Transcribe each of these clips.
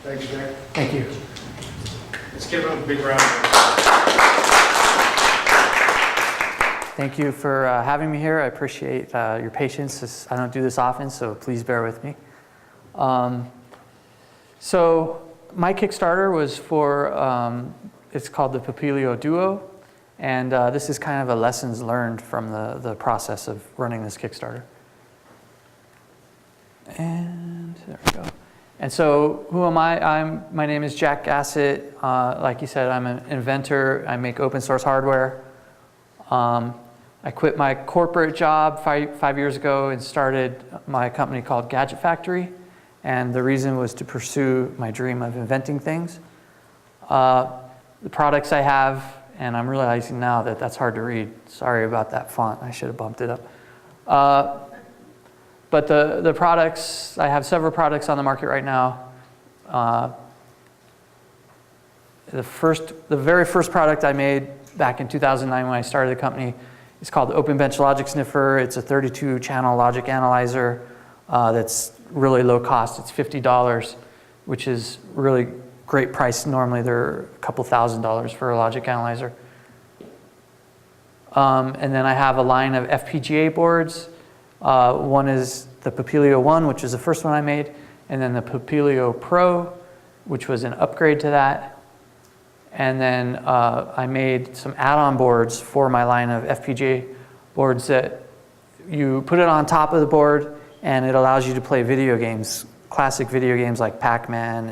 Thank you, Jack. Thank you. Let's give him a big round of applause. Thank you for having me here. I appreciate your patience. I don't do this often, so please bear with me. So my Kickstarter was for, it's called the Papilio Duo, and this is kind of a lessons learned from the process of running this Kickstarter. And there we go. And so who am I? My name is Jack Gassett. Like you said, I'm an inventor. I make open source hardware. I quit my corporate job five years ago and started my company called Gadget Factory. And the reason was to pursue my dream of inventing things. The products I have, and I'm realizing now that that's hard to read. Sorry about that font. I should have bumped it up. But the products, I have several products on the market right now. The very first product I made back in 2009 when I started the company is called the Open Bench Logic Sniffer. It's a 32-channel logic analyzer that's really low cost. It's $50, which is really great price. Normally they're a couple $1,000s for a logic analyzer. And then I have a line of FPGA boards. One is the Papilio 1, which is the first one I made, and then the Papilio Pro, which was an upgrade to that. And then I made some add-on boards for my line of FPGA boards that you put it on top of the board, and it allows you to play video games, classic video games like Pac-Man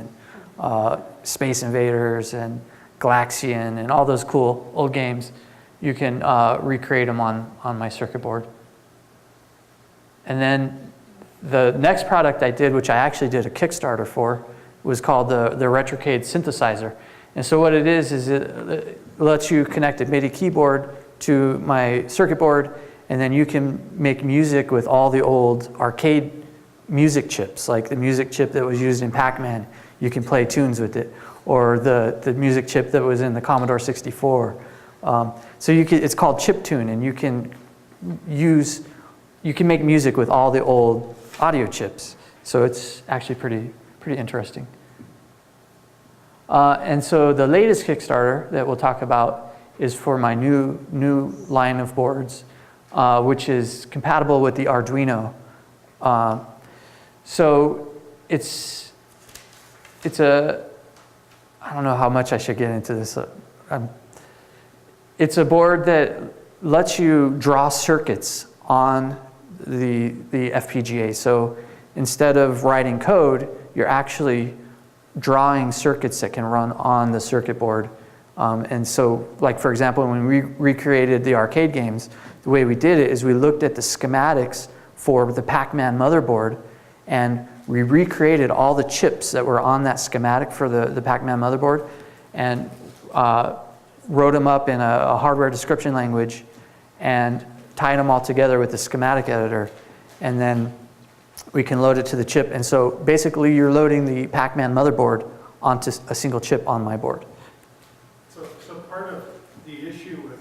and Space Invaders and Galaxian and all those cool old games. You can recreate them on my circuit board. And then the next product I did, which I actually did a Kickstarter for, was called the Cade Synthesizer. And so what it is it lets you connect a MIDI keyboard to my circuit board, and then you can make music with all the old arcade music chips, like the music chip that was used in Pac-Man. You can play tunes with it, or the music chip that was in the Commodore 64. So it's called chiptune, and you can make music with all the old audio chips. So it's actually pretty interesting. And so the latest Kickstarter that we'll talk about is for my new line of boards, which is compatible with the Arduino. So it's a, I don't know how much I should get into this. It's a board that lets you draw circuits on the FPGA. So instead of writing code, you're actually drawing circuits that can run on the circuit board. And so, like for example, when we recreated the arcade games, the way we did it is we looked at the schematics for the Pac-Man motherboard, and we recreated all the chips that were on that schematic for the Pac-Man motherboard, and wrote them up in a hardware description language, and tied them all together with the schematic editor, and then we can load it to the chip. And so basically you're loading the Pac-Man motherboard onto a single chip on my board. So part of the issue with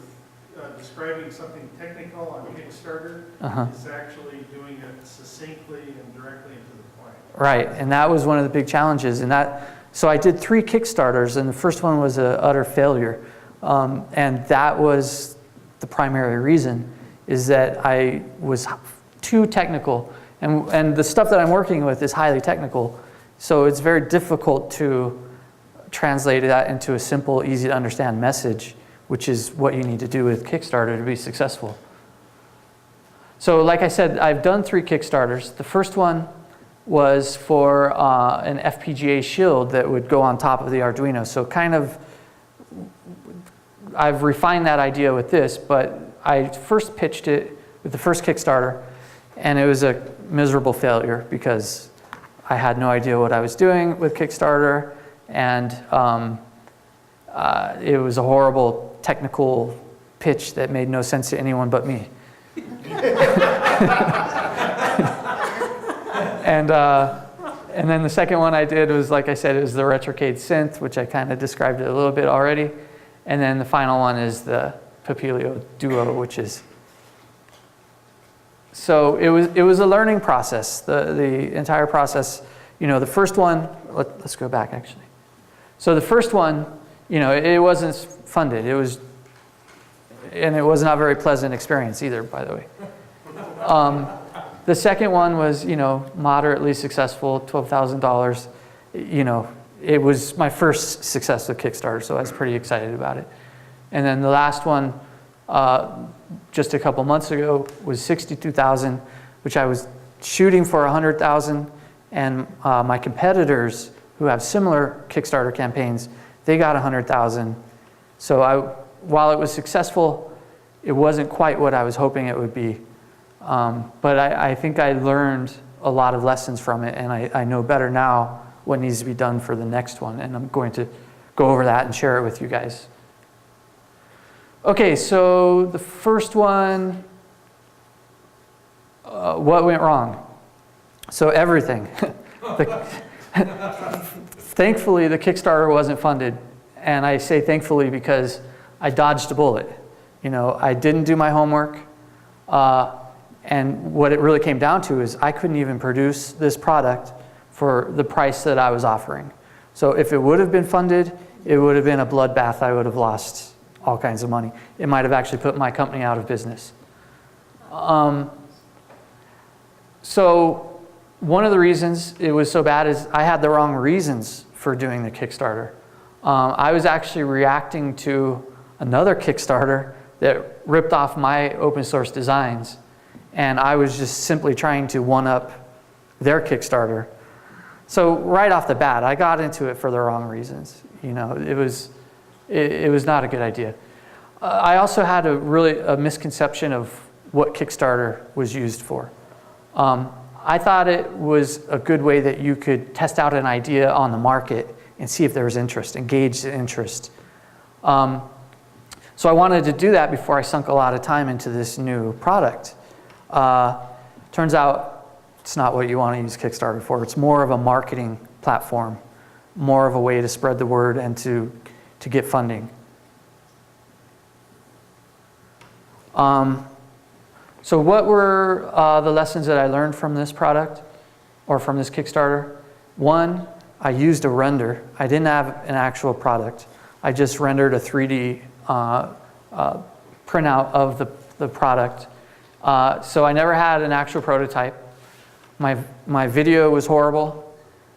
describing something technical on Kickstarter is actually doing it succinctly and directly and to the point. Right, and that was one of the big challenges. So I did 3 Kickstarters, and the first one was an utter failure. And that was the primary reason, is that I was too technical. And the stuff that I'm working with is highly technical, so it's very difficult to translate that into a simple, easy to understand message, which is what you need to do with Kickstarter to be successful. So like I said, I've done 3 Kickstarters. The first one was for an FPGA shield that would go on top of the Arduino. So kind of, I've refined that idea with this, but I first pitched it with the first Kickstarter, and it was a miserable failure because I had no idea what I was doing with Kickstarter, and it was a horrible technical pitch that made no sense to anyone but me. And then the second one I did was, like I said, it was the Cade synth, which I kind of described it a little bit already. And then the final one is the Papilio Duo, which is, so it was a learning process. The entire process The first one, let's go back actually. So the first one, it wasn't funded. It was not a very pleasant experience either, by the way. The second one was, moderately successful, $12,000. It was my first success with Kickstarter, so I was pretty excited about it. And then the last one, just a couple months ago, was $62,000, which I was shooting for $100,000, and my competitors who have similar Kickstarter campaigns, they got $100,000. So while it was successful, it wasn't quite what I was hoping it would be. But I think I learned a lot of lessons from it, and I know better now what needs to be done for the next one, and I'm going to go over that and share it with you guys. Okay, so the first one, what went wrong? So everything. Thankfully, the Kickstarter wasn't funded, and I say thankfully because I dodged a bullet. I didn't do my homework, and what it really came down to is I couldn't even produce this product for the price that I was offering. So if it would have been funded, it would have been a bloodbath. I would have lost all kinds of money. It might have actually put my company out of business. So one of the reasons it was so bad is I had the wrong reasons for doing the Kickstarter. I was actually reacting to another Kickstarter that ripped off my open source designs, and I was just simply trying to one-up their Kickstarter. So right off the bat, I got into it for the wrong reasons. It was not a good idea. I also had a misconception of what Kickstarter was used for. I thought it was a good way that you could test out an idea on the market and see if there was interest, engage the interest. So I wanted to do that before I sunk a lot of time into this new product. Turns out it's not what you want to use Kickstarter for. It's more of a marketing platform, more of a way to spread the word and to get funding. So what were the lessons that I learned from this product or from this Kickstarter? One, I used a render. I didn't have an actual product. I just rendered a 3D printout of the product. So I never had an actual prototype. My video was horrible.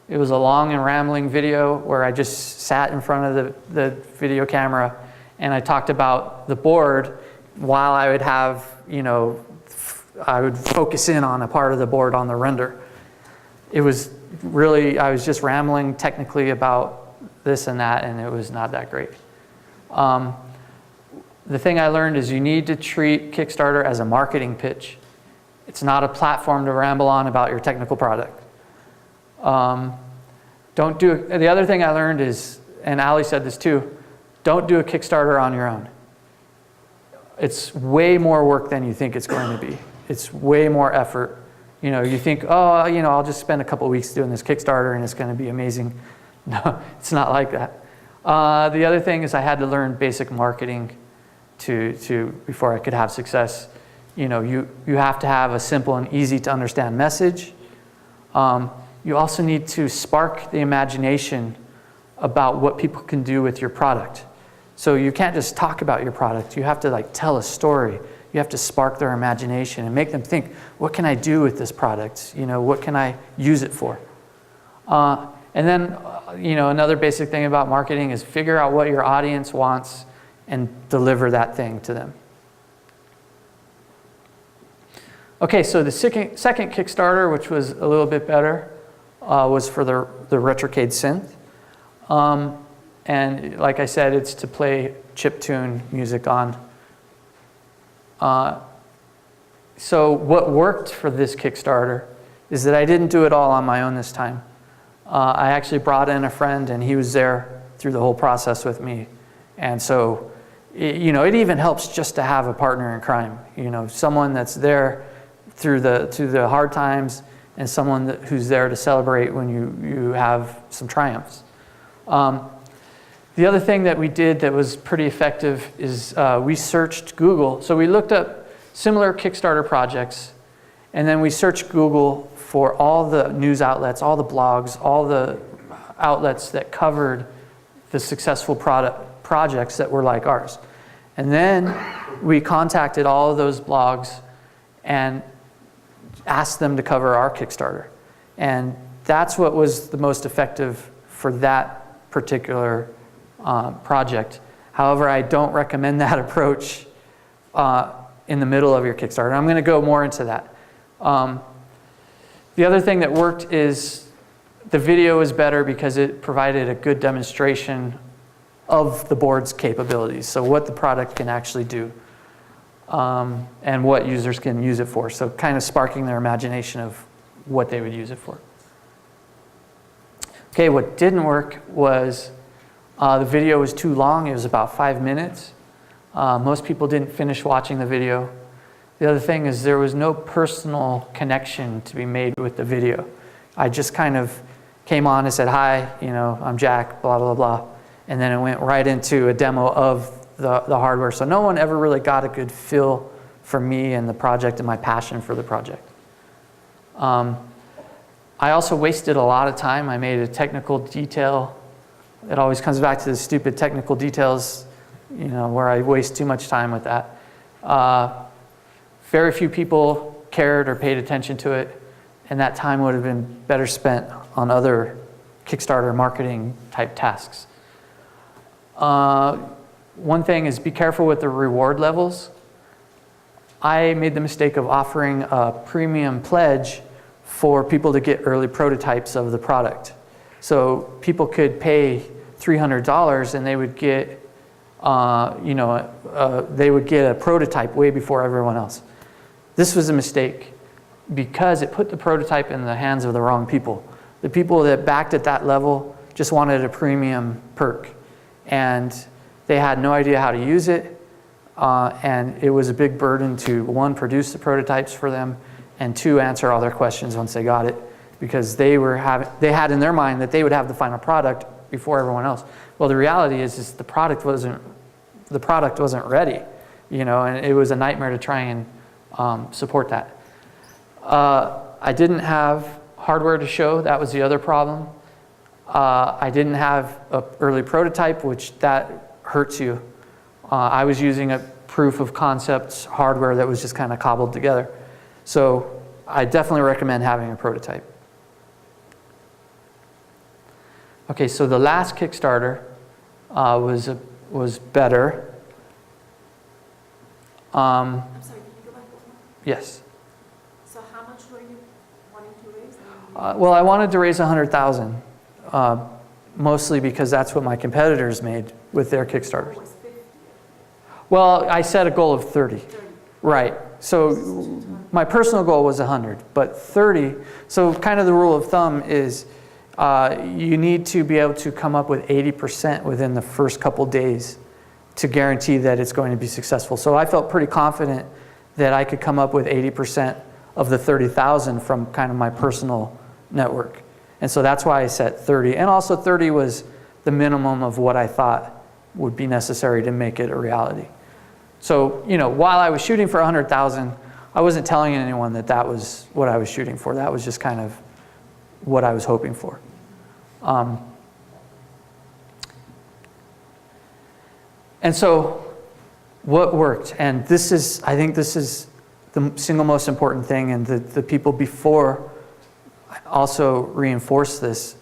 It was a long and rambling video where I just sat in front of the video camera and I talked about the board while I would have, I would focus in on a part of the board on the render. It was really, I was just rambling technically about this and that, and it was not that great. The thing I learned is you need to treat Kickstarter as a marketing pitch. It's not a platform to ramble on about your technical product. The other thing I learned is, and Ali said this too, don't do a Kickstarter on your own. It's way more work than you think it's going to be. It's way more effort. You think, I'll just spend a couple weeks doing this Kickstarter and it's going to be amazing. No, it's not like that. The other thing is I had to learn basic marketing before I could have success. You have to have a simple and easy to understand message. You also need to spark the imagination about what people can do with your product. So you can't just talk about your product. You have to tell a story. You have to spark their imagination and make them think, what can I do with this product? What can I use it for? And then, another basic thing about marketing is figure out what your audience wants and deliver that thing to them. Okay, so the second Kickstarter, which was a little bit better, was for the Cade synth. And like I said, it's to play chiptune music on. So what worked for this Kickstarter is that I didn't do it all on my own this time. I actually brought in a friend, and he was there through the whole process with me. And so, it even helps just to have a partner in crime. Someone that's there through the hard times, and someone who's there to celebrate when you have some triumphs. The other thing that we did that was pretty effective is we searched Google. So we looked up similar Kickstarter projects, and then we searched Google for all the news outlets, all the blogs, all the outlets that covered the successful projects that were like ours. And then we contacted all of those blogs and asked them to cover our Kickstarter. And that's what was the most effective for that particular project. However, I don't recommend that approach in the middle of your Kickstarter. I'm going to go more into that. The other thing that worked is the video is better because it provided a good demonstration of the board's capabilities, so what the product can actually do, and what users can use it for. So kind of sparking their imagination of what they would use it for. Okay, what didn't work was the video was too long. It was about 5 minutes. Most people didn't finish watching the video. The other thing is there was no personal connection to be made with the video. I just kind of came on and said, hi, I'm Jack, blah, blah, blah. And then it went right into a demo of the hardware. So no one ever really got a good feel for me and the project and my passion for the project. I also wasted a lot of time. I made a technical detail. It always comes back to the stupid technical details, where I waste too much time with that. Very few people cared or paid attention to it, and that time would have been better spent on other Kickstarter marketing type tasks. One thing is be careful with the reward levels. I made the mistake of offering a premium pledge for people to get early prototypes of the product. So people could pay $300 and they would get, they would get a prototype way before everyone else. This was a mistake because it put the prototype in the hands of the wrong people. The people that backed at that level just wanted a premium perk, and they had no idea how to use it, and it was a big burden to, one, produce the prototypes for them, and two, answer all their questions once they got it, because they had in their mind that they would have the final product before everyone else. Well, the reality is the product wasn't ready, and it was a nightmare to try and support that. I didn't have hardware to show. That was the other problem. I didn't have an early prototype, which that hurts you. I was using a proof of concepts hardware that was just kind of cobbled together. So I definitely recommend having a prototype. Okay, so the last Kickstarter was better. I'm sorry, can you go back one more? Yes. So how much were you wanting to raise? Well, I wanted to raise $100,000, mostly because that's what my competitors made with their Kickstarters. Was 50? Well, I set a goal of 30. Right. So my personal goal was 100, but 30. So kind of the rule of thumb is you need to be able to come up with 80% within the first couple days to guarantee that it's going to be successful. So I felt pretty confident that I could come up with 80% of the 30,000 from kind of my personal network. And so that's why I set 30. And also 30 was the minimum of what I thought would be necessary to make it a reality. So, while I was shooting for 100,000, I wasn't telling anyone that that was what I was shooting for. That was just kind of what I was hoping for. And so what worked, and I think this is the single most important thing, and the people before also reinforced this.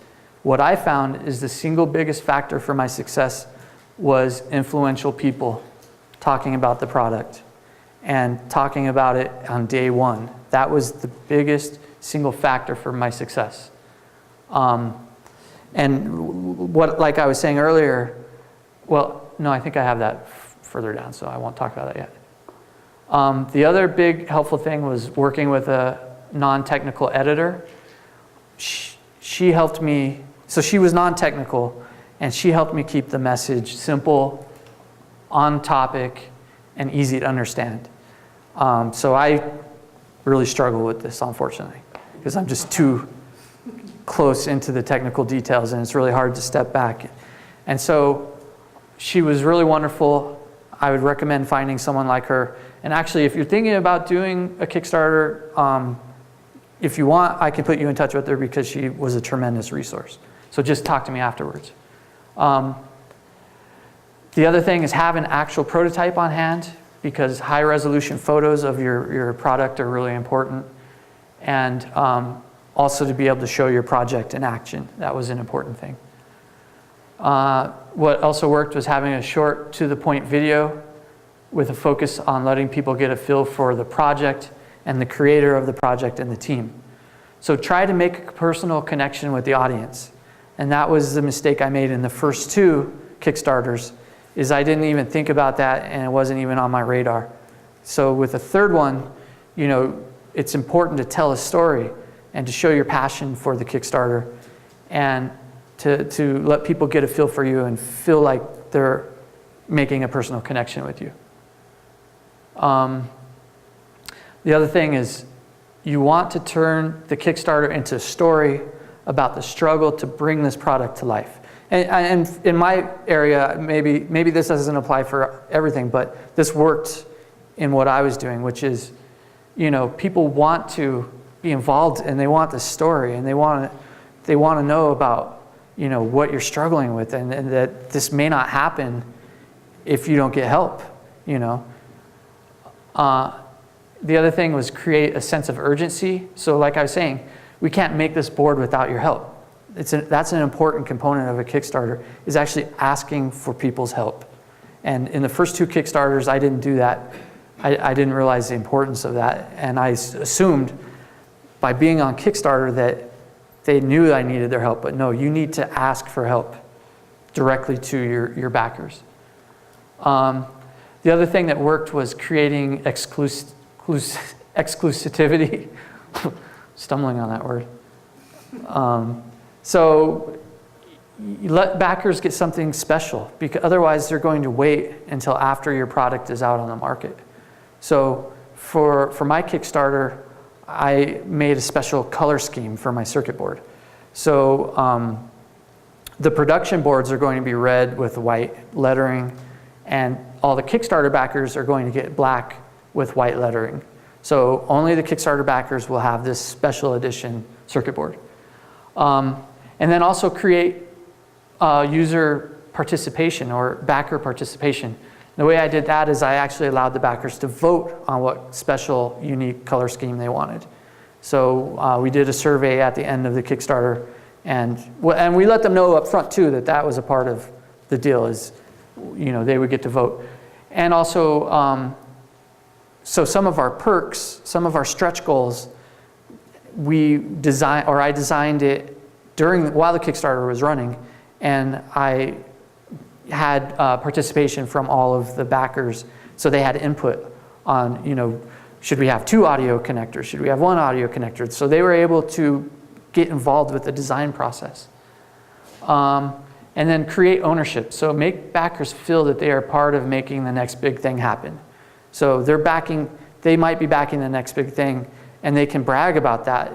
What I found is the single biggest factor for my success was influential people talking about the product and talking about it on day one. That was the biggest single factor for my success. And like I was saying earlier, well, no, I think I have that further down, so I won't talk about that yet. The other big helpful thing was working with a non-technical editor. She helped me, so she was non-technical, and she helped me keep the message simple, on topic, and easy to understand. So I really struggle with this, unfortunately, because I'm just too close into the technical details, and it's really hard to step back. And so she was really wonderful. I would recommend finding someone like her. And actually, if you're thinking about doing a Kickstarter, if you want, I can put you in touch with her because she was a tremendous resource. So just talk to me afterwards. The other thing is have an actual prototype on hand, because high resolution photos of your product are really important. And also to be able to show your project in action. That was an important thing. What also worked was having a short to the point video with a focus on letting people get a feel for the project and the creator of the project and the team. So try to make a personal connection with the audience. And that was the mistake I made in the first 2 Kickstarters, is I didn't even think about that and it wasn't even on my radar. So with the third one, it's important to tell a story and to show your passion for the Kickstarter and to let people get a feel for you and feel like they're making a personal connection with you. The other thing is you want to turn the Kickstarter into a story about the struggle to bring this product to life. And in my area, maybe this doesn't apply for everything, but this worked in what I was doing, which is, people want to be involved and they want the story and they want to know about, what you're struggling with and that this may not happen if you don't get help, The other thing was create a sense of urgency. So like I was saying, we can't make this board without your help. That's an important component of a Kickstarter, is actually asking for people's help. And in the first 2 Kickstarters, I didn't do that. I didn't realize the importance of that. And I assumed by being on Kickstarter that they knew I needed their help. But no, you need to ask for help directly to your backers. The other thing that worked was creating exclusivity. Stumbling on that word. So you let backers get something special, because otherwise they're going to wait until after your product is out on the market. So for my Kickstarter, I made a special color scheme for my circuit board. So the production boards are going to be red with white lettering, and all the Kickstarter backers are going to get black with white lettering. So only the Kickstarter backers will have this special edition circuit board. And then also create user participation or backer participation. The way I did that is I actually allowed the backers to vote on what special, unique color scheme they wanted. So we did a survey at the end of the Kickstarter, and we let them know up front too that was a part of the deal, is they would get to vote. And also, so some of our perks, some of our stretch goals, I designed it while the Kickstarter was running, and I had participation from all of the backers, so they had input on, should we have 2 audio connectors? Should we have 1 audio connector? So they were able to get involved with the design process. And then create ownership. So make backers feel that they are part of making the next big thing happen. So they might be backing the next big thing, and they can brag about that,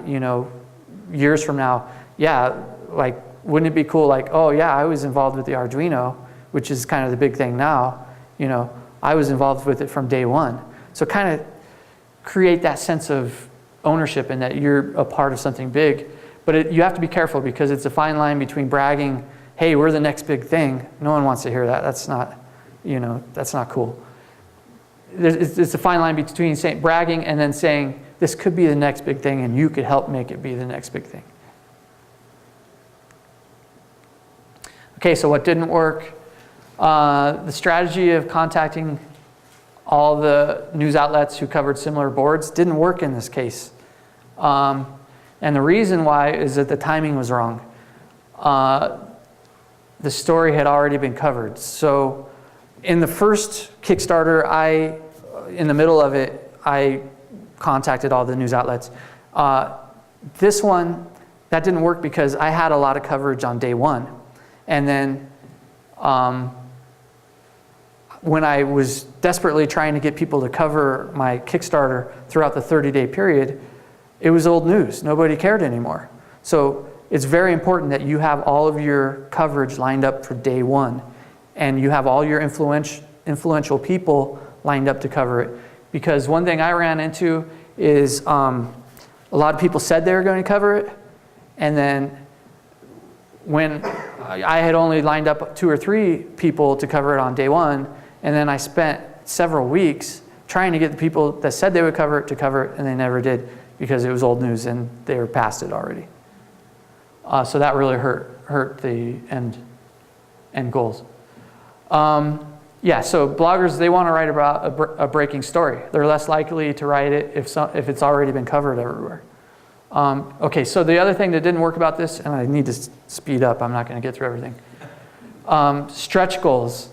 years from now. Yeah, like, wouldn't it be cool, like, oh yeah, I was involved with the Arduino, which is kind of the big thing now. I was involved with it from day one. So kind of create that sense of ownership and that you're a part of something big. But you have to be careful, because it's a fine line between bragging, hey, we're the next big thing. No one wants to hear that. That's not, that's not cool. It's a fine line between bragging and then saying, this could be the next big thing and you could help make it be the next big thing. Okay, so what didn't work? The strategy of contacting all the news outlets who covered similar boards didn't work in this case. And the reason why is that the timing was wrong. The story had already been covered. So in the first Kickstarter, in the middle of it, I contacted all the news outlets. This one, that didn't work because I had a lot of coverage on day one. And then when I was desperately trying to get people to cover my Kickstarter throughout the 30-day period, it was old news. Nobody cared anymore. So it's very important that you have all of your coverage lined up for day one, and you have all your influential people lined up to cover it. Because one thing I ran into is, a lot of people said they were going to cover it, and then when I had only lined up 2 or 3 people to cover it on day 1, and then I spent several weeks trying to get the people that said they would cover it to cover it, and they never did because it was old news and they were past it already. So that really hurt the end goals. Yeah, so bloggers, they want to write about a breaking story. They're less likely to write it if it's already been covered everywhere. Okay, so the other thing that didn't work about this, and I need to speed up, I'm not going to get through everything. Stretch goals.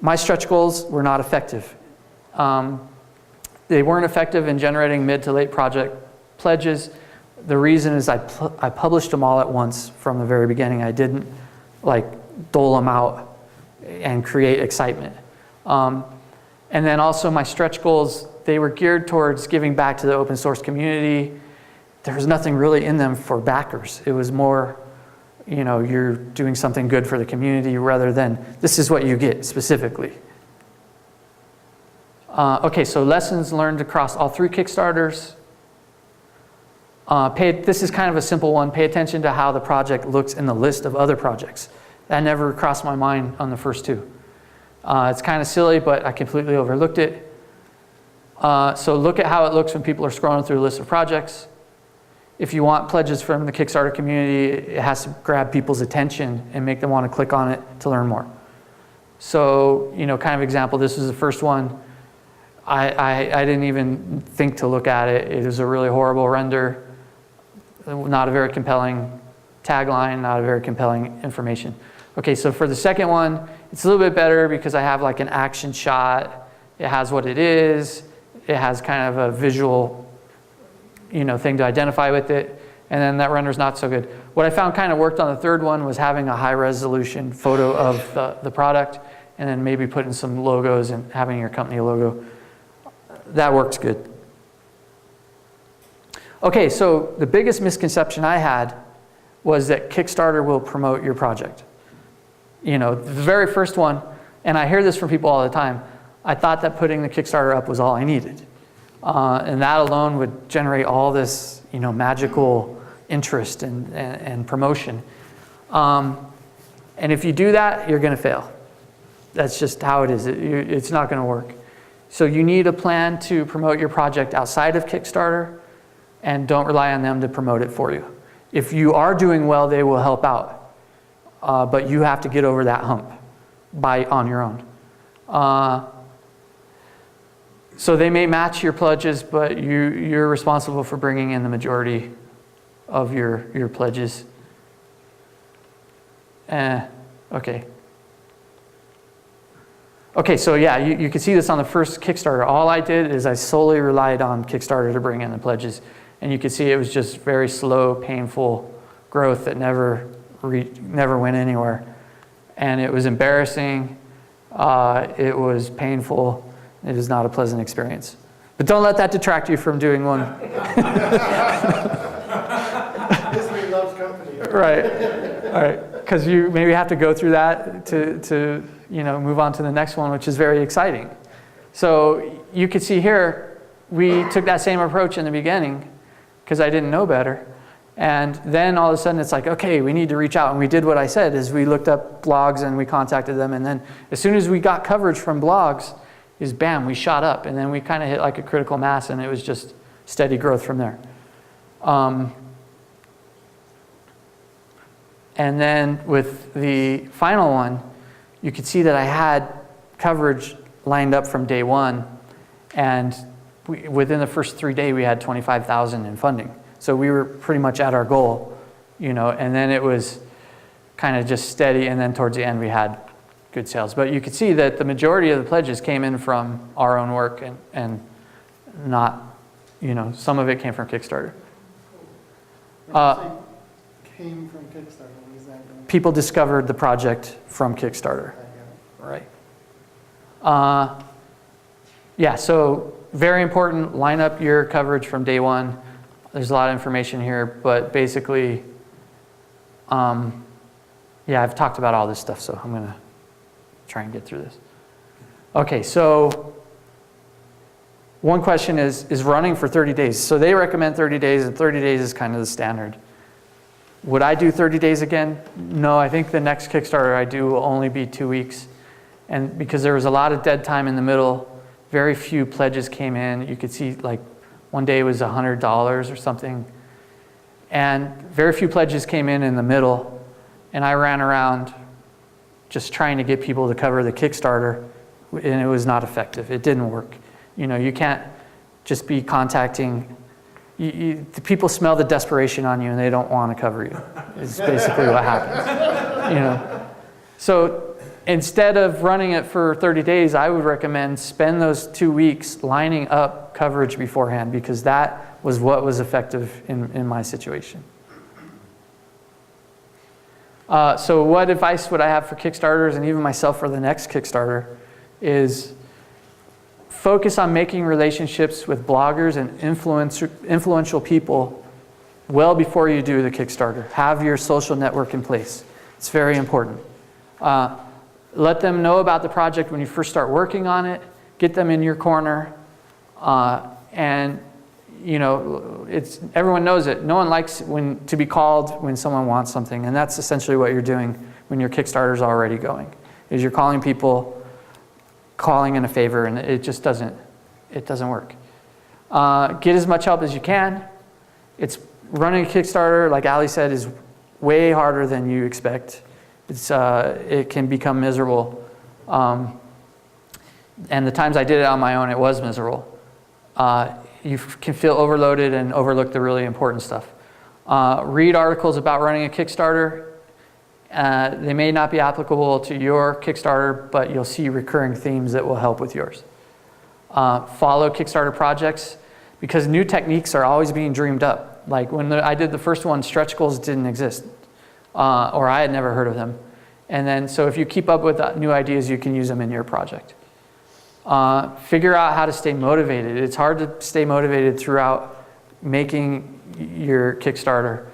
My stretch goals were not effective. They weren't effective in generating mid to late project pledges. The reason is I published them all at once from the very beginning. I didn't like dole them out and create excitement. And then also my stretch goals, they were geared towards giving back to the open source community. There was nothing really in them for backers. It was more, you know, you're doing something good for the community rather than this is what you get specifically. Okay, so lessons learned across all 3 Kickstarters. This is kind of a simple one. Pay attention to how the project looks in the list of other projects. That never crossed my mind on the first 2. It's kind of silly, but I completely overlooked it. So look at how it looks when people are scrolling through a list of projects. If you want pledges from the Kickstarter community, it has to grab people's attention and make them want to click on it to learn more. So, you know, kind of example, this is the first one. I didn't even think to look at it. It was a really horrible render, not a very compelling tagline, not a very compelling information. Okay, so for the second one, it's a little bit better because I have like an action shot. It has what it is. It has kind of a visual, you know, thing to identify with it. And then that render's not so good. What I found kind of worked on the third one was having a high resolution photo of the product and then maybe putting some logos and having your company logo. That works good. Okay, so the biggest misconception I had was that Kickstarter will promote your project. You know, the very first one, and I hear this from people all the time, I thought that putting the Kickstarter up was all I needed. And that alone would generate all this, you know, magical interest and promotion. And if you do that, you're going to fail. That's just how it is. It's not going to work. So you need a plan to promote your project outside of Kickstarter, and don't rely on them to promote it for you. If you are doing well, they will help out. But you have to get over that hump on your own. So they may match your pledges, but you're responsible for bringing in the majority of your pledges. Okay. Okay, so yeah, you can see this on the first Kickstarter. All I did is I solely relied on Kickstarter to bring in the pledges. And you can see it was just very slow, painful growth that never went anywhere. And it was embarrassing. It was painful. It is not a pleasant experience. But don't let that detract you from doing one. History loves company. Right. All right. Because you maybe have to go through that to you know, move on to the next one, which is very exciting. So you can see here, we took that same approach in the beginning because I didn't know better. And then all of a sudden it's like, okay, we need to reach out. And we did what I said, is we looked up blogs and we contacted them. And then as soon as we got coverage from blogs, is bam, we shot up. And then we kind of hit like a critical mass, and it was just steady growth from there. And then with the final one, you could see that I had coverage lined up from day 1. And within the first 3 days, we had 25,000 in funding. So we were pretty much at our goal, you know, and then it was kind of just steady. And then towards the end, we had good sales. But you could see that the majority of the pledges came in from our own work and not, you know, some of it came from Kickstarter. Came from Kickstarter. What does that mean? People discovered the project from Kickstarter. Right. Yeah, so very important, line up your coverage from day 1. There's a lot of information here, but basically, yeah, I've talked about all this stuff, so I'm going to try and get through this. Okay, so one question is running for 30 days. So they recommend 30 days, and 30 days is kind of the standard. Would I do 30 days again? No, I think the next Kickstarter I do will only be 2 weeks. And because there was a lot of dead time in the middle, very few pledges came in. You could see like one day was $100 or something. And very few pledges came in the middle. And I ran around just trying to get people to cover the Kickstarter, and it was not effective. It didn't work. You know, you can't just be contacting, the people smell the desperation on you and they don't want to cover you. It's basically what happens. You know, so instead of running it for 30 days, I would recommend spend those 2 weeks lining up coverage beforehand, because that was what was effective in my situation. So what advice would I have for Kickstarters, and even myself for the next Kickstarter, is focus on making relationships with bloggers and influential people well before you do the Kickstarter. Have your social network in place. It's very important. Let them know about the project when you first start working on it. Get them in your corner. And you know, everyone knows it. No one likes to be called when someone wants something, and that's essentially what you're doing when your Kickstarter's already going. Is you're calling people, calling in a favor, and it just doesn't work. Get as much help as you can. Running a Kickstarter, like Ali said, is way harder than you expect. It can become miserable. And the times I did it on my own, it was miserable. You can feel overloaded and overlook the really important stuff. Read articles about running a Kickstarter. They may not be applicable to your Kickstarter, but you'll see recurring themes that will help with yours. Follow Kickstarter projects, because new techniques are always being dreamed up. Like when I did the first one, stretch goals didn't exist, or I had never heard of them. And then, so if you keep up with new ideas, you can use them in your project. Figure out how to stay motivated. It's hard to stay motivated throughout making your Kickstarter.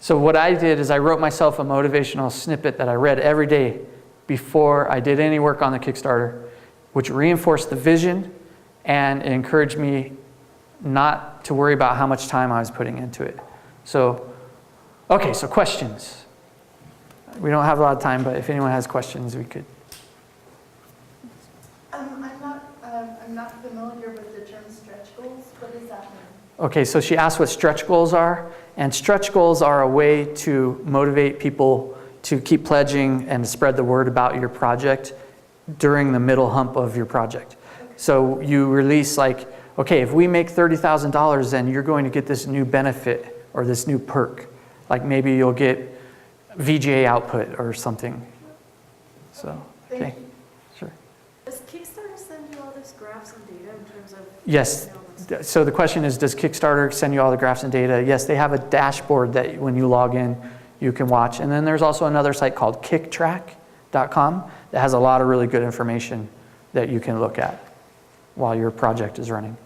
So what I did is I wrote myself a motivational snippet that I read every day before I did any work on the Kickstarter, which reinforced the vision and encouraged me not to worry about how much time I was putting into it. So, okay, so questions. We don't have a lot of time, but if anyone has questions, we could. I'm not familiar with the term stretch goals. What does that mean? Okay, so she asked what stretch goals are, and stretch goals are a way to motivate people to keep pledging and to spread the word about your project during the middle hump of your project. Okay. So you release like, okay, if we make $30,000, then you're going to get this new benefit or this new perk. Like maybe you'll get VGA output or something. So, okay. Sure. Does Kickstarter send you all these graphs and data in terms of? Yes. So the question is, does Kickstarter send you all the graphs and data? Yes, they have a dashboard that when you log in, you can watch. And then there's also another site called kicktrack.com that has a lot of really good information that you can look at while your project is running.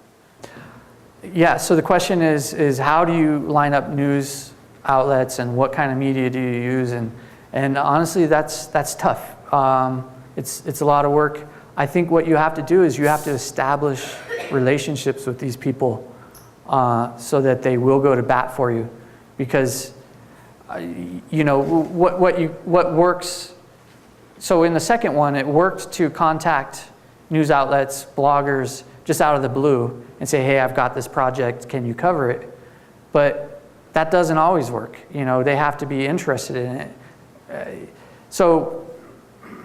Yeah, so the question is how do you line up news outlets and what kind of media do you use? And honestly, that's tough. It's a lot of work. I think what you have to do is you have to establish relationships with these people so that they will go to bat for you, because you know what works. So in the second one, it worked to contact news outlets, bloggers, just out of the blue and say, hey, I've got this project, can you cover it? But that doesn't always work. You know, they have to be interested in it. So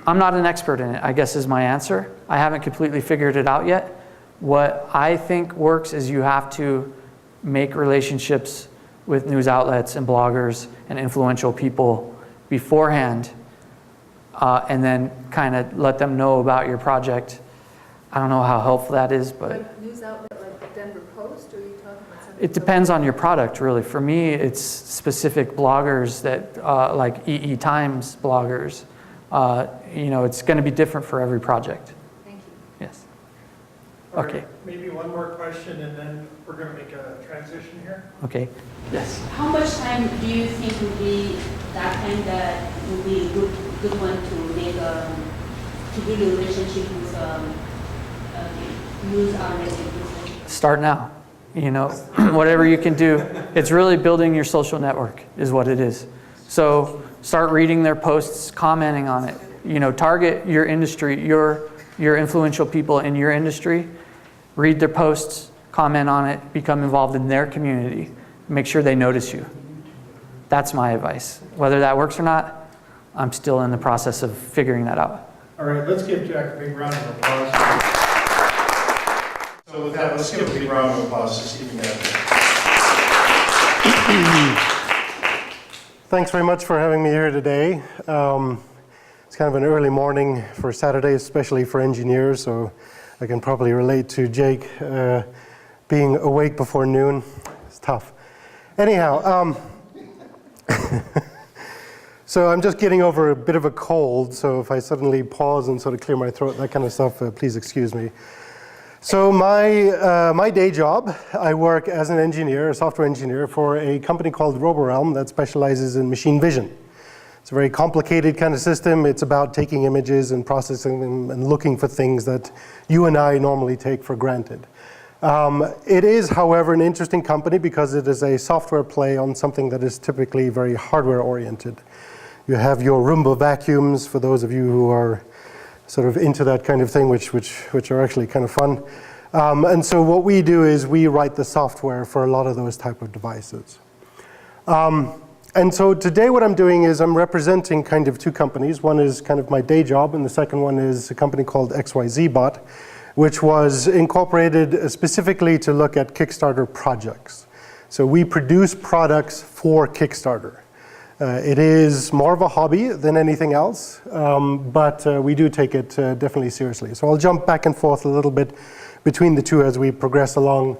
I'm not an expert in it, I guess is my answer. I haven't completely figured it out yet. What I think works is you have to make relationships with news outlets and bloggers and influential people beforehand, and then kind of let them know about your project. I don't know how helpful that is, but Like news outlet like Denver Post, or are you talking about something? it depends on your product, really. For me, it's specific bloggers that, like EE Times bloggers. You know, it's going to be different for every project. Thank you. Yes. All right, Okay. maybe one more question, and then we're going to make a transition here. Okay. Yes. How much time do you think would be that time that would be a good one to make to build a relationship with use automated usage? Start now. You know, whatever you can do. It's really building your social network is what it is. So start reading their posts, commenting on it. You know, target your industry, your influential people in your industry. Read their posts, comment on it, become involved in their community. Make sure they notice you. That's my advice. Whether that works or not, I'm still in the process of figuring that out. All right, let's give Jack a big round of applause. So with that, let's give a big round of applause to Stephen Gaffney. Thanks very much for having me here today. It's kind of an early morning for Saturday, especially for engineers, so I can probably relate to Jake being awake before noon. It's tough. Anyhow, so I'm just getting over a bit of a cold, so if I suddenly pause and sort of clear my throat, that kind of stuff, please excuse me. So my day job, I work as an engineer, a software engineer, for a company called RoboRealm that specializes in machine vision. It's a very complicated kind of system. It's about taking images and processing them and looking for things that you and I normally take for granted. It is, however, an interesting company because it is a software play on something that is typically very hardware-oriented. You have your Roomba vacuums, for those of you who are sort of into that kind of thing, which are actually kind of fun. And so what we do is we write the software for a lot of those type of devices. And so today what I'm doing is I'm representing kind of two companies. One is kind of my day job, and the second one is a company called XYZBot, which was incorporated specifically to look at Kickstarter projects. So we produce products for Kickstarter. It is more of a hobby than anything else, but we do take it definitely seriously. So I'll jump back and forth a little bit between the two as we progress along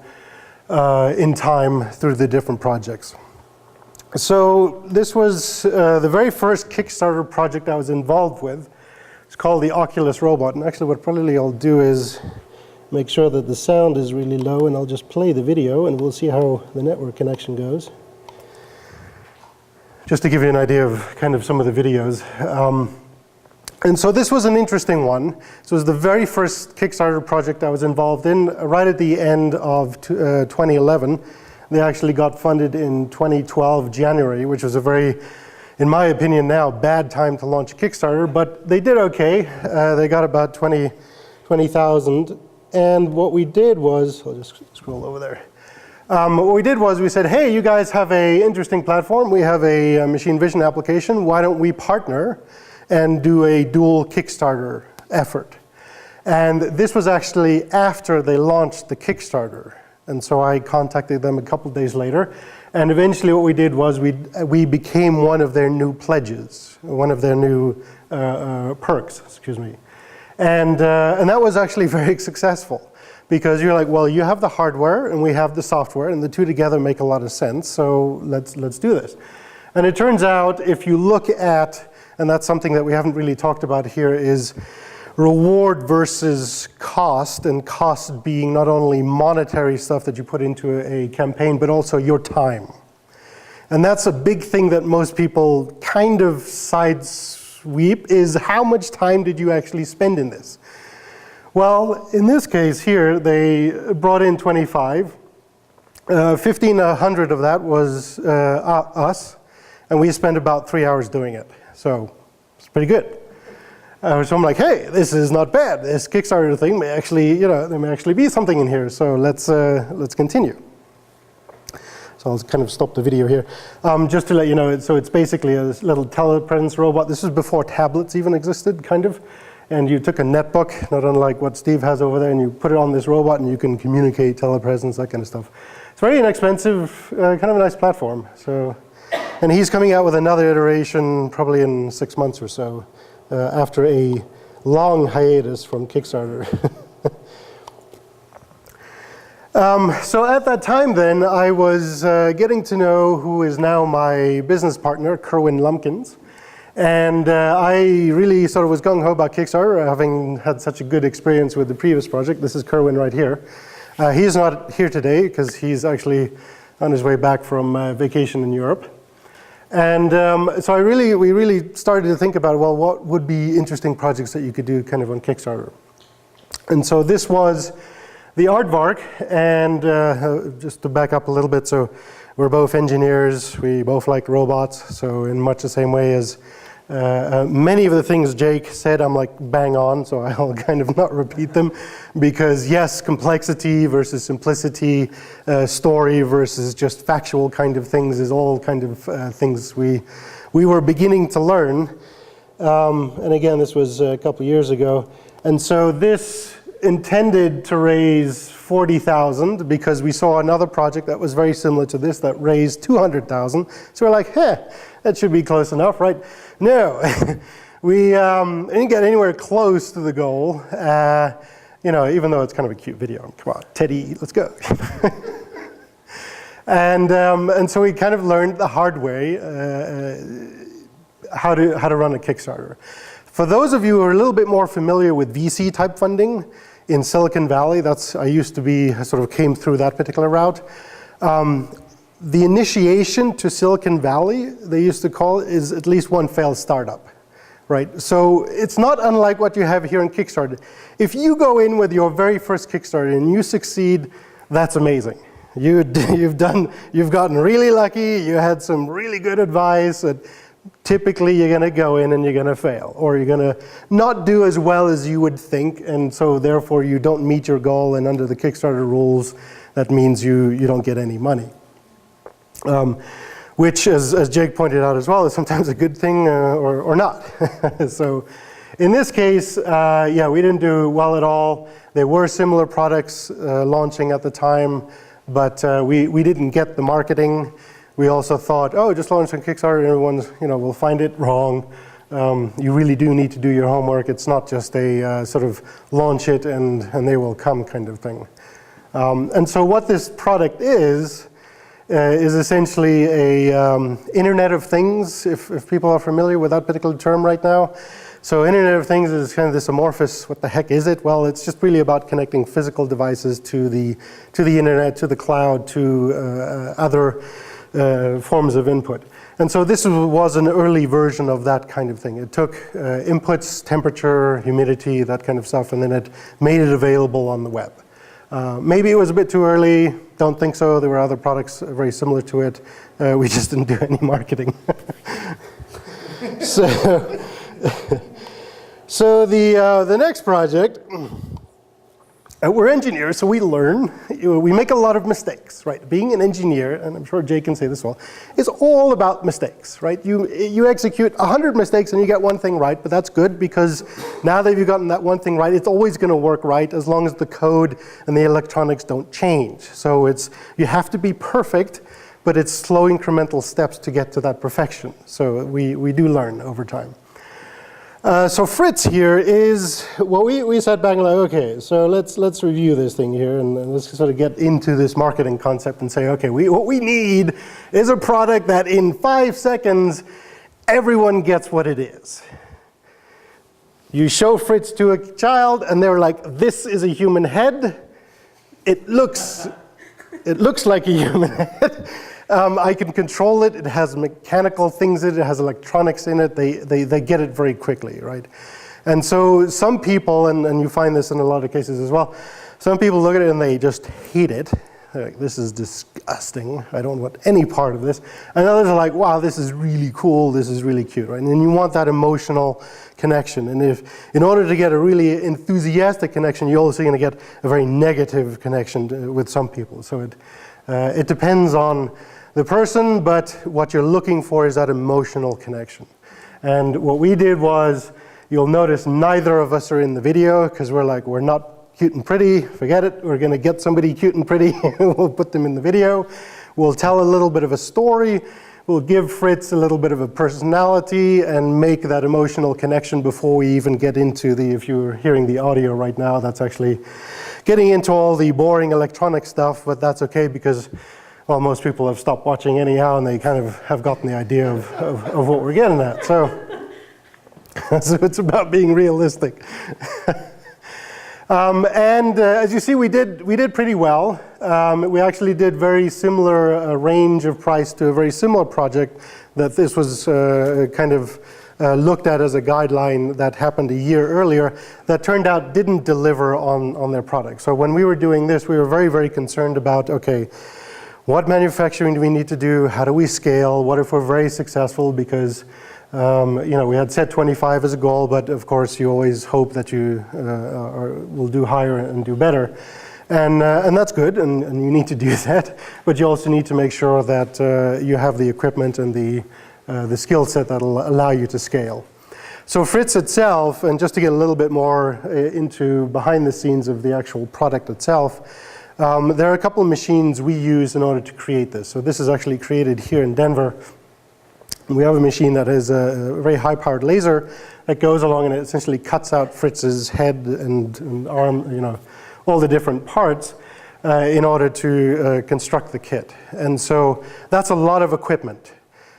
in time through the different projects. So this was the very first Kickstarter project I was involved with. It's called the Oculus Robot, and actually what probably I'll do is make sure that the sound is really low, and I'll just play the video and we'll see how the network connection goes. Just to give you an idea of kind of some of the videos. And so this was an interesting one. This was the very first Kickstarter project I was involved in, right at the end of 2011. They actually got funded in 2012, January, which was a very, in my opinion now, bad time to launch a Kickstarter, but they did okay. They got about 20,000. And what we did was, I'll just scroll over there. What we did was we said, hey, you guys have an interesting platform. We have a machine vision application. Why don't we partner and do a dual Kickstarter effort? And this was actually after they launched the Kickstarter. And so I contacted them a couple of days later. And eventually what we did was we became one of their new pledges, one of their new perks, excuse me. And that was actually very successful. Because you're like, well, you have the hardware and we have the software, and the two together make a lot of sense, so let's do this. And it turns out, if you look at, and that's something that we haven't really talked about here, is reward versus cost, and cost being not only monetary stuff that you put into a campaign, but also your time. And that's a big thing that most people kind of sidesweep, is how much time did you actually spend in this? Well, in this case here, they brought in 25. 1,500 of that was us, and we spent about 3 hours doing it. So it's pretty good. So I'm like, hey, this is not bad. This Kickstarter thing may actually, there may actually be something in here. So let's continue. So I'll kind of stop the video here. Just to let you know, so it's basically a little telepresence robot. This is before tablets even existed, kind of. And you took a netbook, not unlike what Steve has over there, and you put it on this robot, and you can communicate, telepresence, that kind of stuff. It's very inexpensive, kind of a nice platform. So, and he's coming out with another iteration probably in 6 months or so, after a long hiatus from Kickstarter. So at that time then, I was getting to know who is now my business partner, Kerwin Lumpkins. And I really sort of was gung-ho about Kickstarter, having had such a good experience with the previous project. This is Kerwin right here. He's not here today because he's actually on his way back from vacation in Europe. And so we really started to think about, well, what would be interesting projects that you could do kind of on Kickstarter. And so this was the aardvark, and just to back up a little bit, so we're both engineers, we both like robots, so in much the same way as many of the things Jake said, I'm like bang on, so I'll kind of not repeat them, because yes, complexity versus simplicity, story versus just factual kind of things is all kind of things we were beginning to learn. And again, this was a couple years ago, and so this intended to raise 40,000 because we saw another project that was very similar to this that raised 200,000. So we're like, that should be close enough, right? No, we didn't get anywhere close to the goal. You know, even though it's kind of a cute video. Come on, Teddy, let's go. And so we kind of learned the hard way how to run a Kickstarter. For those of you who are a little bit more familiar with VC type funding, in Silicon Valley, I used to be, sort of came through that particular route. The initiation to Silicon Valley, they used to call it, is at least one failed startup, right? So it's not unlike what you have here in Kickstarter. If you go in with your very first Kickstarter and you succeed, that's amazing. You've gotten really lucky, you had some really good advice, and typically you're gonna go in and you're gonna fail, or you're gonna not do as well as you would think, and so therefore you don't meet your goal, and under the Kickstarter rules, that means you don't get any money. Which, as Jake pointed out as well, is sometimes a good thing or not. So in this case, yeah, we didn't do well at all. There were similar products launching at the time, but we didn't get the marketing. We also thought, oh, just launch on Kickstarter and everyone's, will find it. Wrong. You really do need to do your homework. It's not just a sort of launch it and they will come kind of thing. And so what this product is essentially a Internet of Things, if people are familiar with that particular term right now. So Internet of Things is kind of this amorphous, what the heck is it? Well, it's just really about connecting physical devices to the internet, to the cloud, to other forms of input. And so this was an early version of that kind of thing. It took inputs, temperature, humidity, that kind of stuff, and then it made it available on the web. Maybe it was a bit too early. Don't think so. There were other products very similar to it. We just didn't do any marketing. So the next project, we're engineers, so we learn. We make a lot of mistakes, right? Being an engineer, and I'm sure Jay can say this well, is all about mistakes, right? You execute 100 mistakes and you get one thing right, but that's good because now that you've gotten that one thing right, it's always going to work right as long as the code and the electronics don't change. So you have to be perfect, but it's slow incremental steps to get to that perfection. So we do learn over time. So Fritz here is, well, we sat back and like, okay, so let's review this thing here and let's sort of get into this marketing concept and say, okay, what we need is a product that in 5 seconds, everyone gets what it is. You show Fritz to a child and they're like, this is a human head. It looks like a human head. I can control it. It has mechanical things in it. It has electronics in it. They get it very quickly, right? And so some people, and you find this in a lot of cases as well, some people look at it and they just hate it. They're like, this is disgusting. I don't want any part of this. And others are like, wow, this is really cool. This is really cute, right? And then you want that emotional connection. And in order to get a really enthusiastic connection, you're also going to get a very negative connection with some people. So it depends on the person, but what you're looking for is that emotional connection. And what we did was, you'll notice neither of us are in the video because we're not cute and pretty. Forget it. We're going to get somebody cute and pretty. We'll put them in the video. We'll tell a little bit of a story. We'll give Fritz a little bit of a personality and make that emotional connection before we even get into if you're hearing the audio right now, that's actually getting into all the boring electronic stuff, but that's okay because, well, most people have stopped watching anyhow and they kind of have gotten the idea of what we're getting at. So it's about being realistic. And as you see, we did pretty well. We actually did very similar range of price to a very similar project that this was kind of looked at as a guideline that happened a year earlier that turned out didn't deliver on their product. So when we were doing this, we were very, very concerned about, okay, what manufacturing do we need to do? How do we scale? What if we're very successful? Because we had set 25 as a goal, but of course you always hope that you will do higher and do better. And that's good, and you need to do that. But you also need to make sure that you have the equipment and the skill set that will allow you to scale. So Fritz itself, and just to get a little bit more into behind the scenes of the actual product itself, there are a couple of machines we use in order to create this. So this is actually created here in Denver. We have a machine that has a very high-powered laser that goes along and it essentially cuts out Fritz's head and arm, all the different parts in order to construct the kit. And so that's a lot of equipment.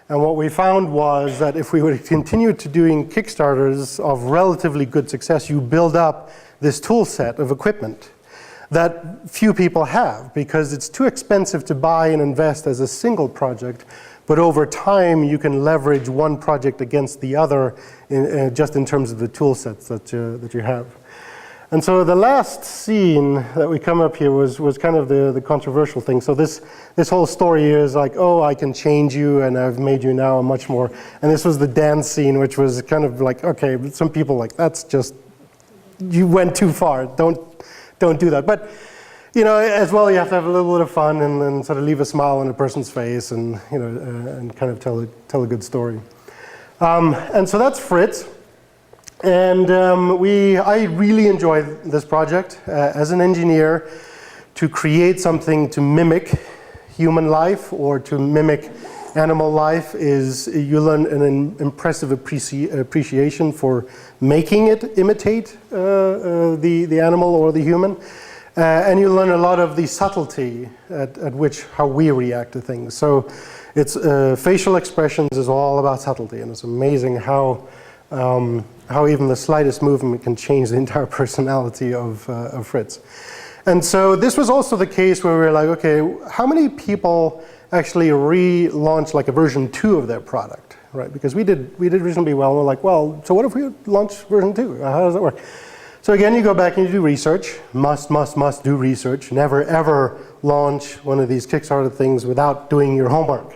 And what we found was that if we would continue to doing Kickstarters of relatively good success, you build up this tool set of equipment that few people have, because it's too expensive to buy and invest as a single project, but over time you can leverage one project against the other just in terms of the tool sets that you have. And so the last scene that we come up here was kind of the controversial thing. So this whole story is like, oh, I can change you and I've made you now a much more, and this was the dance scene, which was kind of like, okay, but some people like, that's just, you went too far, don't do that. But as well, you have to have a little bit of fun and sort of leave a smile on a person's face and and kind of tell a good story. And so that's Fritz. And I really enjoy this project as an engineer. To create something to mimic human life or to mimic animal life is, you learn an impressive appreciation for making it imitate the animal or the human. And you learn a lot of the subtlety at how we react to things. So it's facial expressions is all about subtlety, and it's amazing how even the slightest movement can change the entire personality of Fritz. And so this was also the case where we were like, okay, how many people actually relaunch like a version 2 of their product, right? Because we did reasonably well. And we're like, well, so what if we launch version 2? How does that work? So again, you go back and you do research. Must do research. Never ever launch one of these Kickstarter things without doing your homework.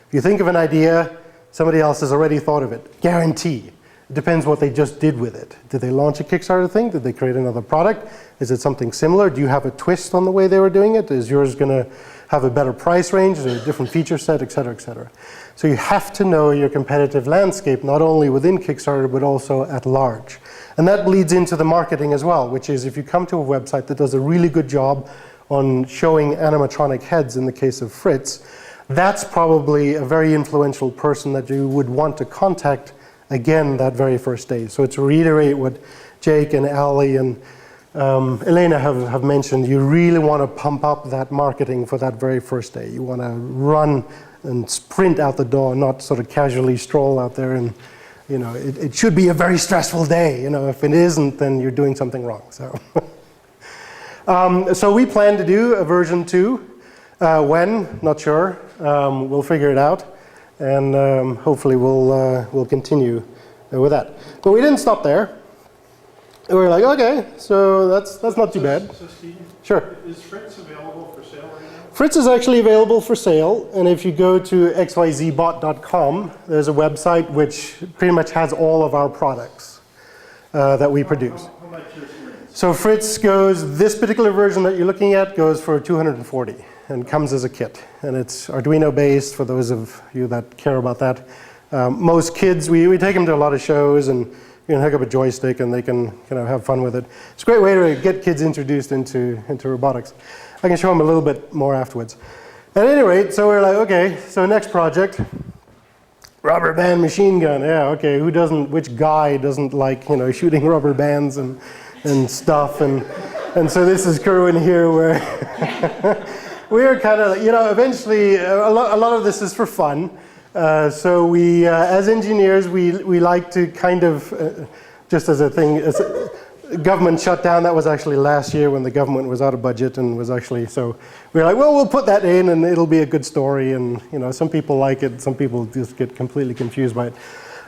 If you think of an idea, somebody else has already thought of it. Guarantee. It depends what they just did with it. Did they launch a Kickstarter thing? Did they create another product? Is it something similar? Do you have a twist on the way they were doing it? Is yours going to have a better price range? Is it a different feature set, et cetera, et cetera? So you have to know your competitive landscape, not only within Kickstarter, but also at large. And that bleeds into the marketing as well, which is if you come to a website that does a really good job on showing animatronic heads in the case of Fritz, that's probably a very influential person that you would want to contact again that very first day. So to reiterate what Jake and Ali and Elena have mentioned, you really want to pump up that marketing for that very first day. You want to run and sprint out the door, not sort of casually stroll out there. And it should be a very stressful day. If it isn't, then you're doing something wrong. So, so we plan to do a version 2. When? Not sure. We'll figure it out. And hopefully we'll continue with that. But we didn't stop there. We were like, okay, so that's not too bad. So Steve, sure. Is Fritz available for sale right now? Fritz is actually available for sale, and if you go to xyzbot.com, there's a website which pretty much has all of our products that we produce. How much is Fritz? So Fritz goes, this particular version that you're looking at goes for $240 and comes as a kit. And it's Arduino based for those of you that care about that. Most kids, we take them to a lot of shows and you can hook up a joystick and they can have fun with it. It's a great way to get kids introduced into robotics. I can show them a little bit more afterwards. At any rate, so we're like, okay, so next project, rubber band machine gun. Yeah, okay, which guy doesn't like, shooting rubber bands and stuff. And so this is Kerwin here where we're kind of, eventually, a lot of this is for fun. So we, as engineers, we like to kind of, just as a thing, government shutdown. That was actually last year when the government was out of budget and was actually, so we were like, well, we'll put that in and it'll be a good story. And some people like it, some people just get completely confused by it.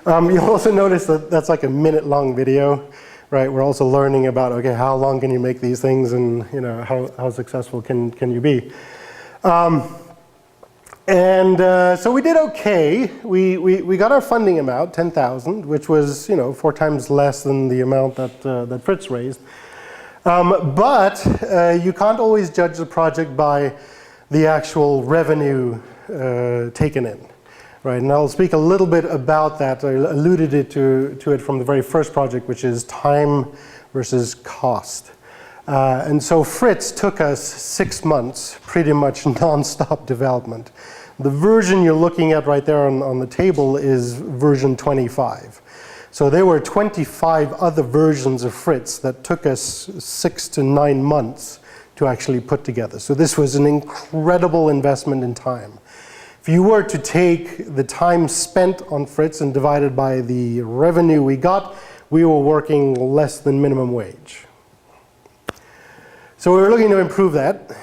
You'll also notice that that's like a minute-long video, right? We're also learning about, okay, how long can you make these things, and how successful can you be? So we did okay. We got our funding amount, 10,000, which was 4 times less than the amount that Fritz raised. But you can't always judge the project by the actual revenue taken in, right? And I'll speak a little bit about that. I alluded to it from the very first project, which is time versus cost. And so Fritz took us 6 months, pretty much non-stop development. The version you're looking at right there on the table is version 25. So there were 25 other versions of Fritz that took us 6 to 9 months to actually put together. So this was an incredible investment in time. If you were to take the time spent on Fritz and divide it by the revenue we got, we were working less than minimum wage. So we were looking to improve that.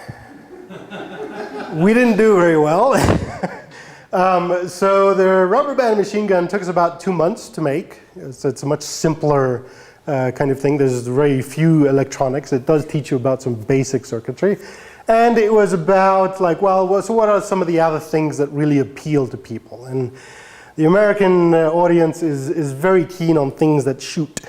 We didn't do very well. So the rubber band machine gun took us about 2 months to make. So it's a much simpler kind of thing. There's very few electronics. It does teach you about some basic circuitry. And it was about like, well, so what are some of the other things that really appeal to people? And the American audience is very keen on things that shoot.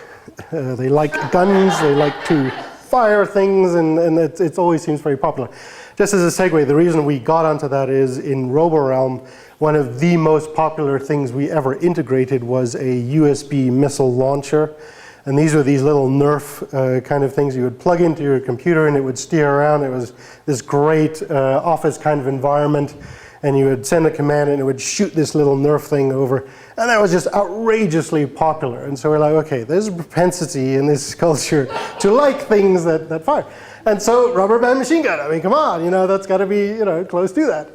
They like guns, they like to fire things, and it always seems very popular. Just as a segue, the reason we got onto that is in RoboRealm, one of the most popular things we ever integrated was a USB missile launcher. And these were these little Nerf kind of things you would plug into your computer and it would steer around. It was this great office kind of environment. And you would send a command and it would shoot this little Nerf thing over. And that was just outrageously popular. And so we're like, okay, there's a propensity in this culture to like things that fire. And so rubber band machine gun, I mean, come on, that's got to be, close to that.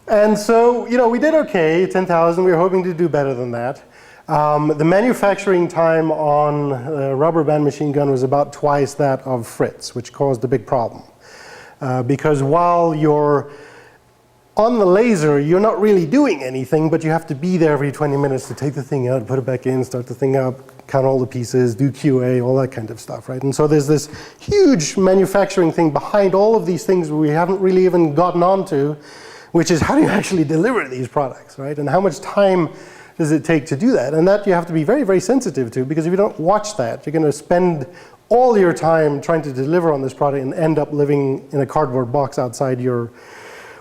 And so, we did okay, 10,000. We were hoping to do better than that. The manufacturing time on rubber band machine gun was about twice that of Fritz, which caused a big problem. Because while you're on the laser, you're not really doing anything, but you have to be there every 20 minutes to take the thing out, put it back in, start the thing up, count all the pieces, do QA, all that kind of stuff, right? And so there's this huge manufacturing thing behind all of these things we haven't really even gotten onto, which is how do you actually deliver these products, right? And how much time does it take to do that? And that you have to be very, very sensitive to, because if you don't watch that, you're going to spend all your time trying to deliver on this product and end up living in a cardboard box outside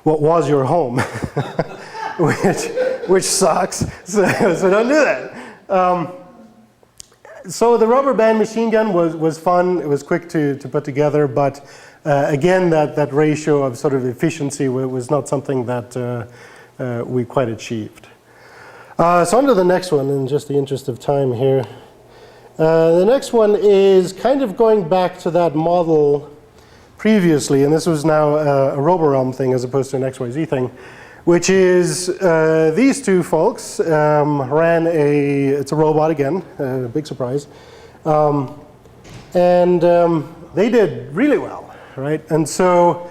what was your home, which sucks. So don't do that. So the rubber band machine gun was fun. It was quick to put together, but again, that ratio of sort of efficiency was not something that we quite achieved. So on to the next one, in just the interest of time here. The next one is kind of going back to that model previously, and this was now a RoboRealm thing as opposed to an XYZ thing, which is these two folks ran it's a robot again, big surprise, and they did really well, right? And so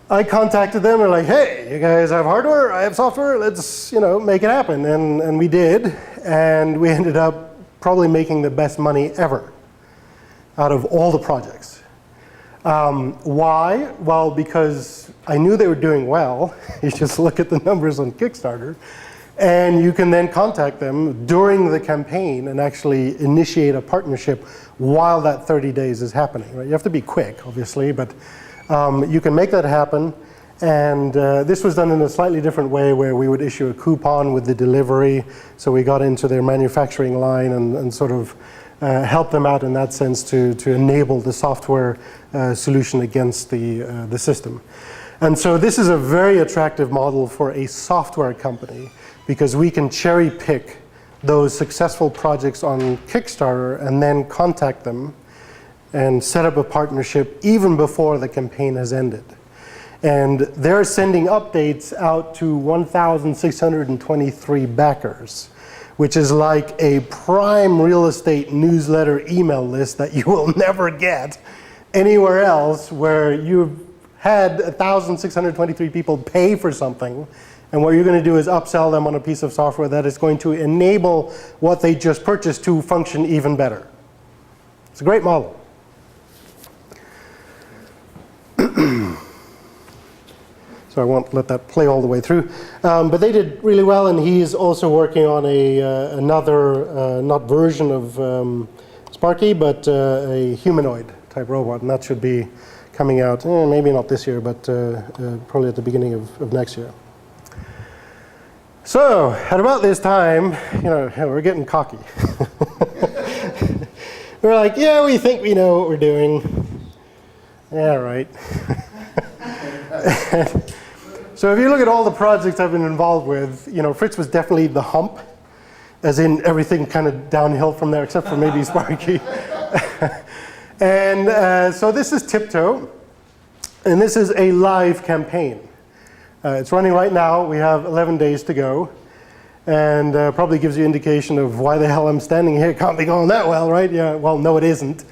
I contacted them and like, hey, you guys have hardware, I have software, let's make it happen, and we did, and we ended up probably making the best money ever out of all the projects. Why? Well, because I knew they were doing well. You just look at the numbers on Kickstarter, and you can then contact them during the campaign and actually initiate a partnership while that 30 days is happening. Right? You have to be quick, obviously, but you can make that happen. And this was done in a slightly different way, where we would issue a coupon with the delivery. So we got into their manufacturing line and sort of help them out in that sense to enable the software solution against the system. And so this is a very attractive model for a software company, because we can cherry pick those successful projects on Kickstarter and then contact them and set up a partnership even before the campaign has ended. And they're sending updates out to 1,623 backers, which is like a prime real estate newsletter email list that you will never get anywhere else, where you've had 1,623 people pay for something, and what you're going to do is upsell them on a piece of software that is going to enable what they just purchased to function even better. It's a great model. So I won't let that play all the way through. But they did really well, and he's also working on another, not version of Sparky, but a humanoid type robot, and that should be coming out, maybe not this year, but probably at the beginning of next year. So at about this time, we're getting cocky. We're like, yeah, we think we know what we're doing. Yeah, right. So if you look at all the projects I've been involved with, Fritz was definitely the hump, as in everything kind of downhill from there, except for maybe Sparky. And so this is Tiptoe, and this is a live campaign. It's running right now. We have 11 days to go, and probably gives you indication of why the hell I'm standing here. It can't be going that well, right? Yeah, well, no, it isn't.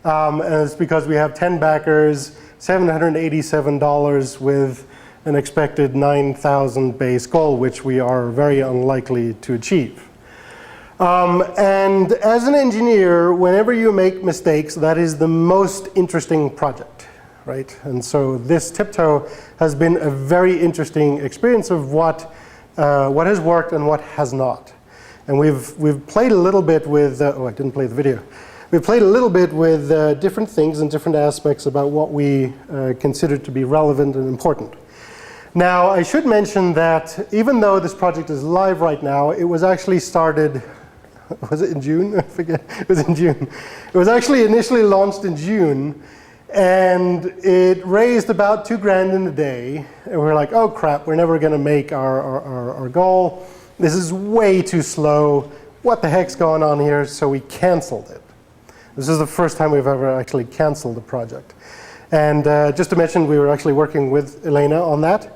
And it's because we have 10 backers, $787 with an expected 9,000 base goal, which we are very unlikely to achieve. And as an engineer, whenever you make mistakes, that is the most interesting project, right? And so this Tiptoe has been a very interesting experience of what has worked and what has not. And we've played a little bit with, I didn't play the video. We played a little bit with different things and different aspects about what we consider to be relevant and important. Now, I should mention that even though this project is live right now, it was actually started, was it in June? I forget. It was in June. It was actually initially launched in June, and it raised about $2,000 in a day. And we're like, oh crap, we're never going to make our goal. This is way too slow. What the heck's going on here? So we canceled it. This is the first time we've ever actually canceled a project. And just to mention, we were actually working with Elena on that.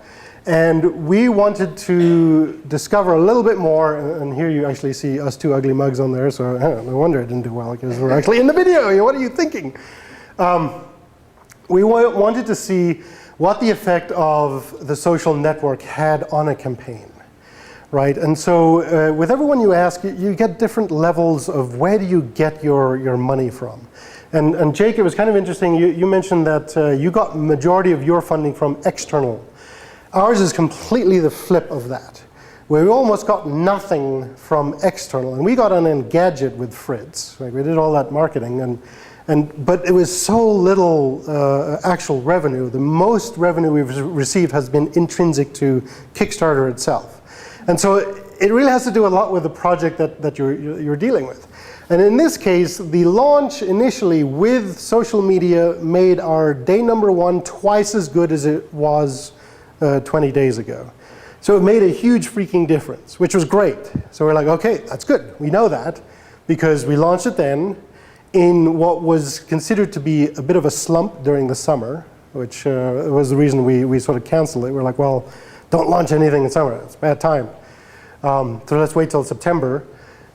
And we wanted to discover a little bit more, and here you actually see us two ugly mugs on there, so no wonder it didn't do well, because we're actually in the video. What are you thinking? We wanted to see what the effect of the social network had on a campaign, right? And so with everyone you ask, you get different levels of where do you get your money from. And Jake, it was kind of interesting, you mentioned that you got majority of your funding from external. Ours is completely the flip of that. We almost got nothing from external, and we got an Engadget with Fritz. Right? We did all that marketing, but it was so little actual revenue. The most revenue we've received has been intrinsic to Kickstarter itself. And so it really has to do a lot with the project that you're dealing with. And in this case, the launch initially with social media made our day number 1 twice as good as it was 20 days ago. So it made a huge freaking difference, which was great. So we're like, okay, that's good. We know that because we launched it then in what was considered to be a bit of a slump during the summer, which was the reason we sort of canceled it. We're like, well, don't launch anything in summer. It's a bad time. So let's wait till September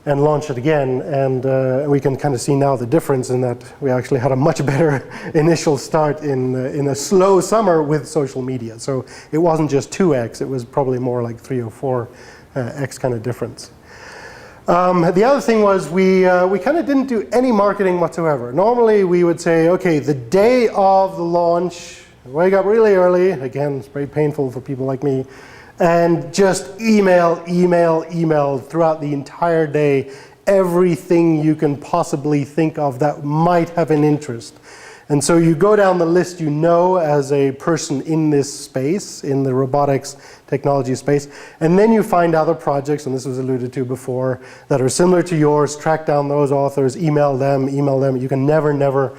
and launch it again, and we can kind of see now the difference in that we actually had a much better initial start in a slow summer with social media. So it wasn't just 2x, it was probably more like 3 or 4x kind of difference. The other thing was we kind of didn't do any marketing whatsoever. Normally we would say, okay, the day of the launch, wake up really early, again, it's very painful for people like me, and just email throughout the entire day, everything you can possibly think of that might have an interest. And so you go down the list you know as a person in this space, in the robotics technology space, and then you find other projects, and this was alluded to before, that are similar to yours, track down those authors, email them. You can never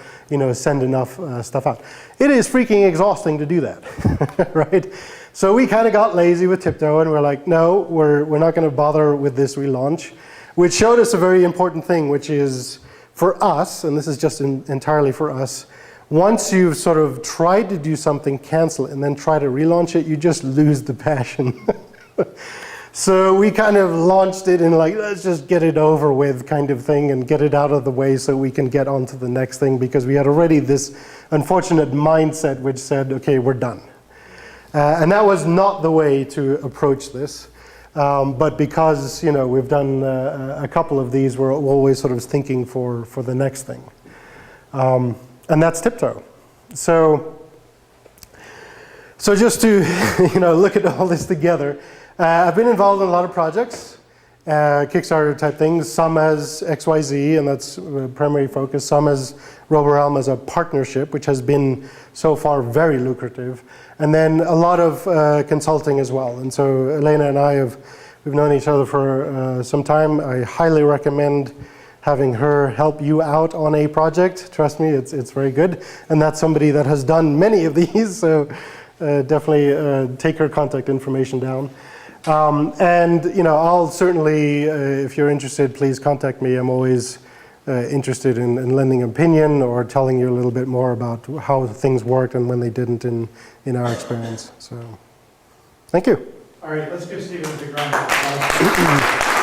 send enough stuff out. It is freaking exhausting to do that, right? So we kind of got lazy with Tiptoe, and we're like, no, we're not going to bother with this relaunch, which showed us a very important thing, which is for us, and this is just entirely for us, once you've sort of tried to do something, cancel it, and then try to relaunch it, you just lose the passion. So we kind of launched it in like, let's just get it over with kind of thing and get it out of the way so we can get on to the next thing, because we had already this unfortunate mindset which said, okay, we're done. And that was not the way to approach this. But because, you know, we've done a couple of these, we're always sort of thinking for the next thing. And that's Tiptoe. So just to, you know, look at all this together, I've been involved in a lot of projects, Kickstarter type things, some as XYZ, and that's the primary focus, some as RoboRealm as a partnership, which has been so far very lucrative, and then a lot of consulting as well. And so Elena and we've known each other for some time. I highly recommend having her help you out on a project. Trust me, it's very good. And that's somebody that has done many of these, so definitely take her contact information down. And you know, I'll certainly, if you're interested, please contact me. I'm always interested in lending opinion or telling you a little bit more about how things worked and when they didn't in our experience. So, thank you. All right, let's give Stephen a big round of applause.